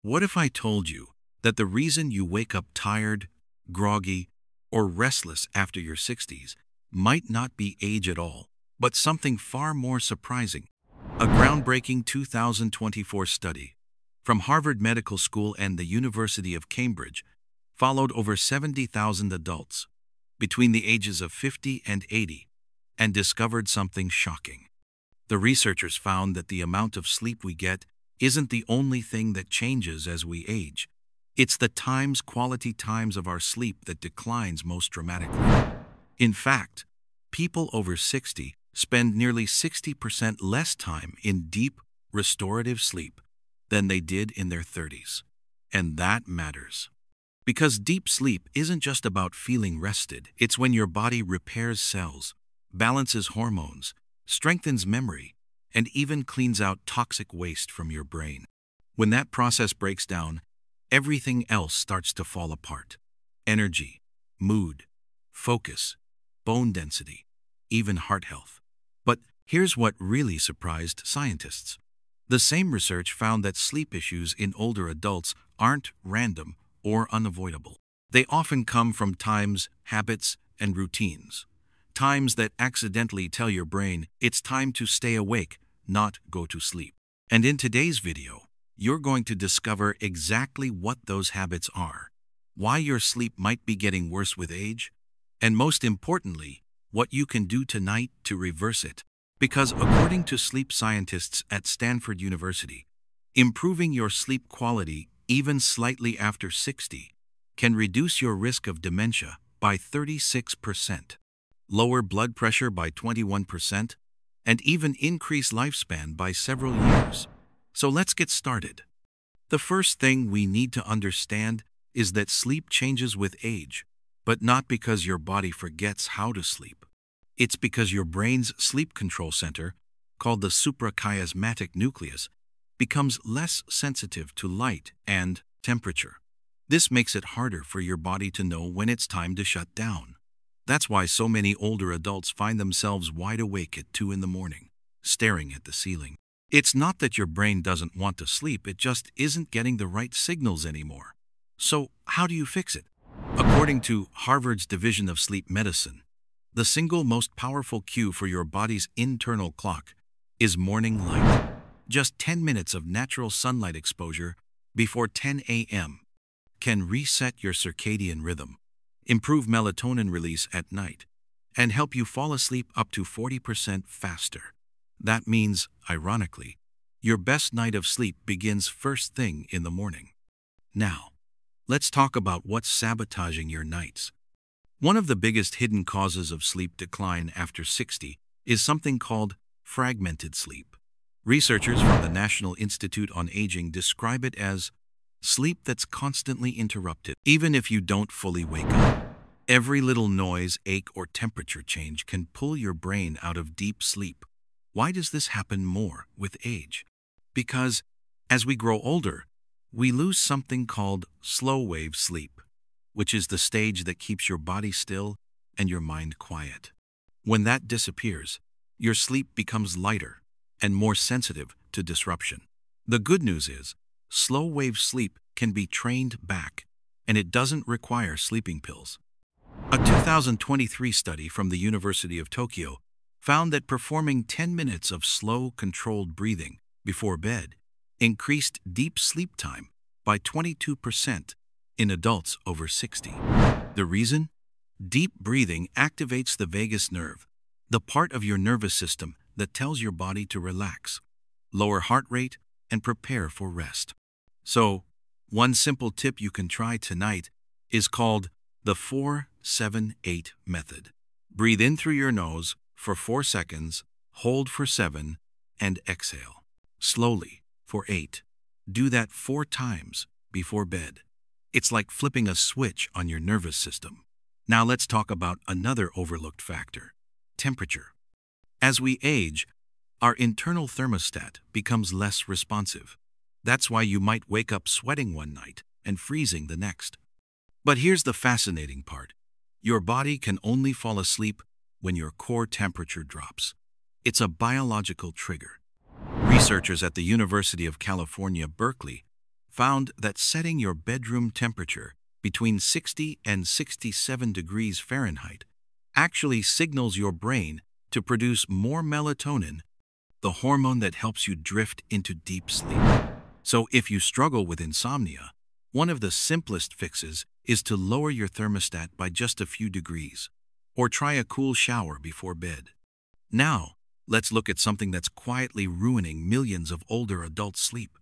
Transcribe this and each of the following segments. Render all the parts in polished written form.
What if I told you that the reason you wake up tired, groggy, or restless after your 60s might not be age at all, but something far more surprising? A groundbreaking 2024 study from Harvard Medical School and the University of Cambridge followed over 70,000 adults between the ages of 50 and 80 and discovered something shocking. The researchers found that the amount of sleep we get isn't the only thing that changes as we age. It's the quality times of our sleep that declines most dramatically. In fact, people over 60 spend nearly 60% less time in deep, restorative sleep than they did in their 30s. And that matters. Because deep sleep isn't just about feeling rested. It's when your body repairs cells, balances hormones, strengthens memory, and even cleans out toxic waste from your brain. When that process breaks down, everything else starts to fall apart. Energy, mood, focus, bone density, even heart health. But here's what really surprised scientists. The same research found that sleep issues in older adults aren't random or unavoidable. They often come from times, habits, and routines. Times that accidentally tell your brain it's time to stay awake, not go to sleep. And in today's video, you're going to discover exactly what those habits are, why your sleep might be getting worse with age, and most importantly, what you can do tonight to reverse it. Because according to sleep scientists at Stanford University, improving your sleep quality even slightly after 60 can reduce your risk of dementia by 36%, lower blood pressure by 21%, and even increase lifespan by several years. So let's get started. The first thing we need to understand is that sleep changes with age, but not because your body forgets how to sleep. It's because your brain's sleep control center, called the suprachiasmatic nucleus, becomes less sensitive to light and temperature. This makes it harder for your body to know when it's time to shut down. That's why so many older adults find themselves wide awake at 2 in the morning, staring at the ceiling. It's not that your brain doesn't want to sleep, it just isn't getting the right signals anymore. So, how do you fix it? According to Harvard's Division of Sleep Medicine, the single most powerful cue for your body's internal clock is morning light. Just 10 minutes of natural sunlight exposure before 10 a.m. can reset your circadian rhythm, improve melatonin release at night, and help you fall asleep up to 40% faster. That means, ironically, your best night of sleep begins first thing in the morning. Now, let's talk about what's sabotaging your nights. One of the biggest hidden causes of sleep decline after 60 is something called fragmented sleep. Researchers from the National Institute on Aging describe it as sleep that's constantly interrupted. Even if you don't fully wake up, every little noise, ache, or temperature change can pull your brain out of deep sleep. Why does this happen more with age? Because as we grow older, we lose something called slow-wave sleep, which is the stage that keeps your body still and your mind quiet. When that disappears, your sleep becomes lighter and more sensitive to disruption. The good news is, slow-wave sleep can be trained back, and it doesn't require sleeping pills. A 2023 study from the University of Tokyo found that performing 10 minutes of slow, controlled breathing before bed increased deep sleep time by 22% in adults over 60. The reason? Deep breathing activates the vagus nerve, the part of your nervous system that tells your body to relax, lower heart rate, and prepare for rest. So, one simple tip you can try tonight is called the 4-7-8 method. Breathe in through your nose for 4 seconds, hold for 7, and exhale slowly for 8. Do that 4 times before bed. It's like flipping a switch on your nervous system. Now let's talk about another overlooked factor: temperature. As we age, our internal thermostat becomes less responsive. That's why you might wake up sweating one night and freezing the next. But here's the fascinating part. Your body can only fall asleep when your core temperature drops. It's a biological trigger. Researchers at the University of California, Berkeley, found that setting your bedroom temperature between 60 and 67 degrees Fahrenheit actually signals your brain to produce more melatonin, the hormone that helps you drift into deep sleep. So if you struggle with insomnia, one of the simplest fixes is to lower your thermostat by just a few degrees, or try a cool shower before bed. Now, let's look at something that's quietly ruining millions of older adults' sleep: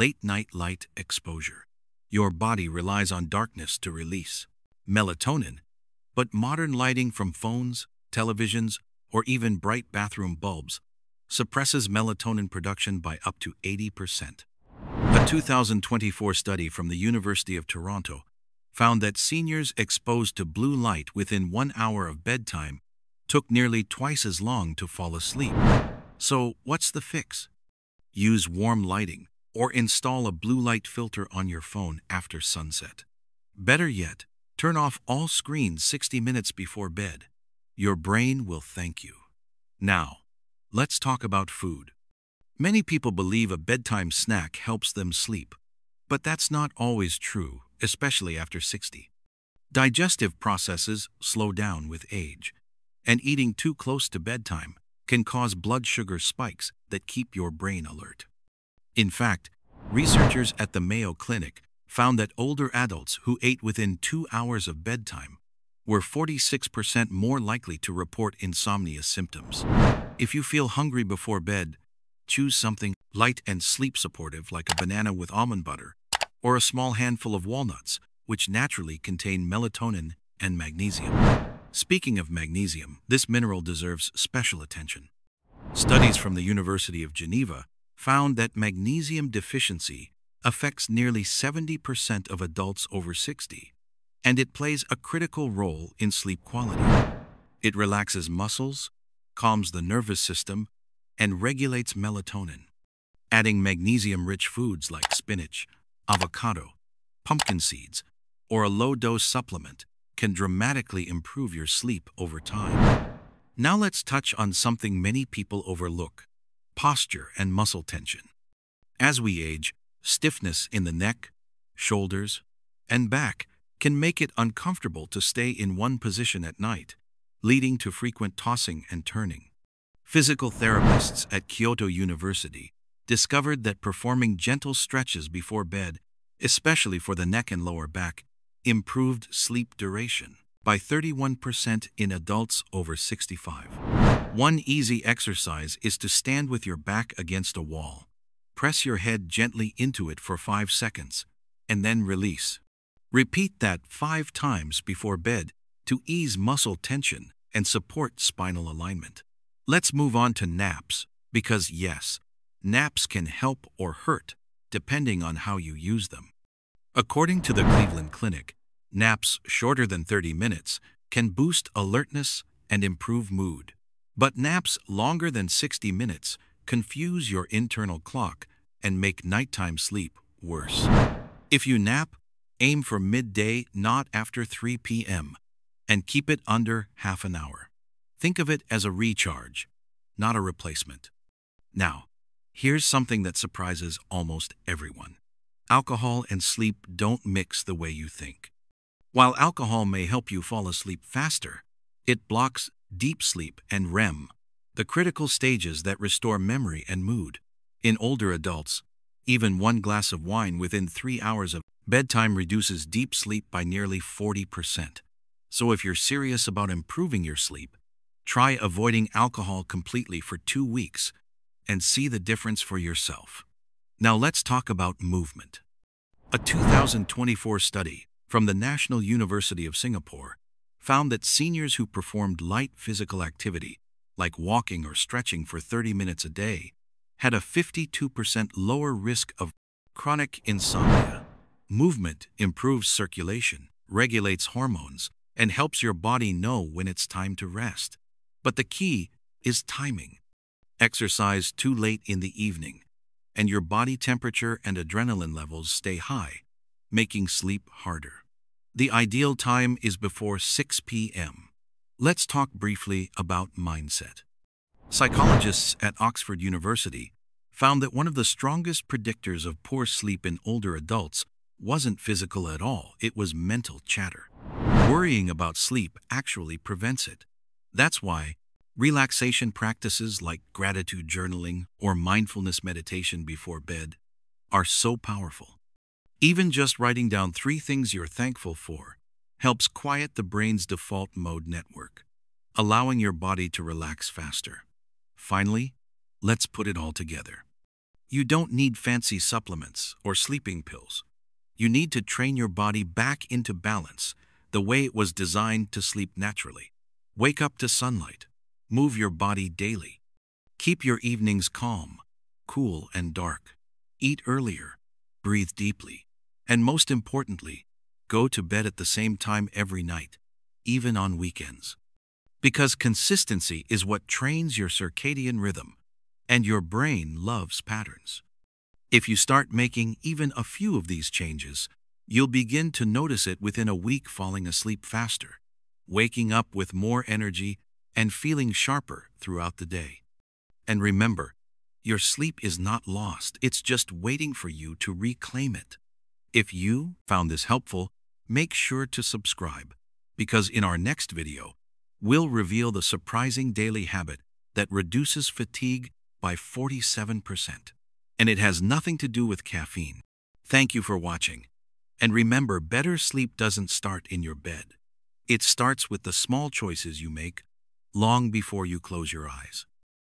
late-night light exposure. Your body relies on darkness to release melatonin, but modern lighting from phones, televisions, or even bright bathroom bulbs suppresses melatonin production by up to 80%. A 2024 study from the University of Toronto found that seniors exposed to blue light within 1 hour of bedtime took nearly twice as long to fall asleep. So, what's the fix? Use warm lighting or install a blue light filter on your phone after sunset. Better yet, turn off all screens 60 minutes before bed. Your brain will thank you. Now, let's talk about food. Many people believe a bedtime snack helps them sleep, but that's not always true, especially after 60. Digestive processes slow down with age, and eating too close to bedtime can cause blood sugar spikes that keep your brain alert. In fact, researchers at the Mayo Clinic found that older adults who ate within 2 hours of bedtime were 46% more likely to report insomnia symptoms. If you feel hungry before bed, choose something light and sleep-supportive like a banana with almond butter or a small handful of walnuts, which naturally contain melatonin and magnesium. Speaking of magnesium, this mineral deserves special attention. Studies from the University of Geneva found that magnesium deficiency affects nearly 70% of adults over 60, and it plays a critical role in sleep quality. It relaxes muscles, calms the nervous system, and regulates melatonin. Adding magnesium-rich foods like spinach, avocado, pumpkin seeds, or a low-dose supplement can dramatically improve your sleep over time. Now let's touch on something many people overlook: posture and muscle tension. As we age, stiffness in the neck, shoulders, and back can make it uncomfortable to stay in one position at night, leading to frequent tossing and turning. Physical therapists at Kyoto University discovered that performing gentle stretches before bed, especially for the neck and lower back, improved sleep duration by 31% in adults over 65. One easy exercise is to stand with your back against a wall. Press your head gently into it for 5 seconds, and then release. Repeat that 5 times before bed to ease muscle tension and support spinal alignment. Let's move on to naps, because yes, naps can help or hurt depending on how you use them. According to the Cleveland Clinic, naps shorter than 30 minutes can boost alertness and improve mood. But naps longer than 60 minutes confuse your internal clock and make nighttime sleep worse. If you nap, aim for midday, not after 3 p.m., and keep it under half an hour. Think of it as a recharge, not a replacement. Now, here's something that surprises almost everyone. Alcohol and sleep don't mix the way you think. While alcohol may help you fall asleep faster, it blocks deep sleep and REM, the critical stages that restore memory and mood. In older adults, even 1 glass of wine within 3 hours of bedtime reduces deep sleep by nearly 40%. So if you're serious about improving your sleep, try avoiding alcohol completely for 2 weeks and see the difference for yourself. Now let's talk about movement. A 2024 study from the National University of Singapore found that seniors who performed light physical activity, like walking or stretching for 30 minutes a day, had a 52% lower risk of chronic insomnia. Movement improves circulation, regulates hormones, and helps your body know when it's time to rest. But the key is timing. Exercise too late in the evening, and your body temperature and adrenaline levels stay high, making sleep harder. The ideal time is before 6 p.m. Let's talk briefly about mindset. Psychologists at Oxford University found that one of the strongest predictors of poor sleep in older adults wasn't physical at all, it was mental chatter. Worrying about sleep actually prevents it. That's why relaxation practices like gratitude journaling or mindfulness meditation before bed are so powerful. Even just writing down 3 things you're thankful for helps quiet the brain's default mode network, allowing your body to relax faster. Finally, let's put it all together. You don't need fancy supplements or sleeping pills. You need to train your body back into balance, the way it was designed to sleep naturally. Wake up to sunlight. Move your body daily. Keep your evenings calm, cool, and dark. Eat earlier. Breathe deeply. And most importantly, go to bed at the same time every night, even on weekends. Because consistency is what trains your circadian rhythm, and your brain loves patterns. If you start making even a few of these changes, you'll begin to notice it within a week, falling asleep faster, waking up with more energy, and feeling sharper throughout the day. And remember, your sleep is not lost, it's just waiting for you to reclaim it. If you found this helpful, make sure to subscribe, because in our next video, we'll reveal the surprising daily habit that reduces fatigue by 47%. And it has nothing to do with caffeine. Thank you for watching. And remember, better sleep doesn't start in your bed. It starts with the small choices you make long before you close your eyes.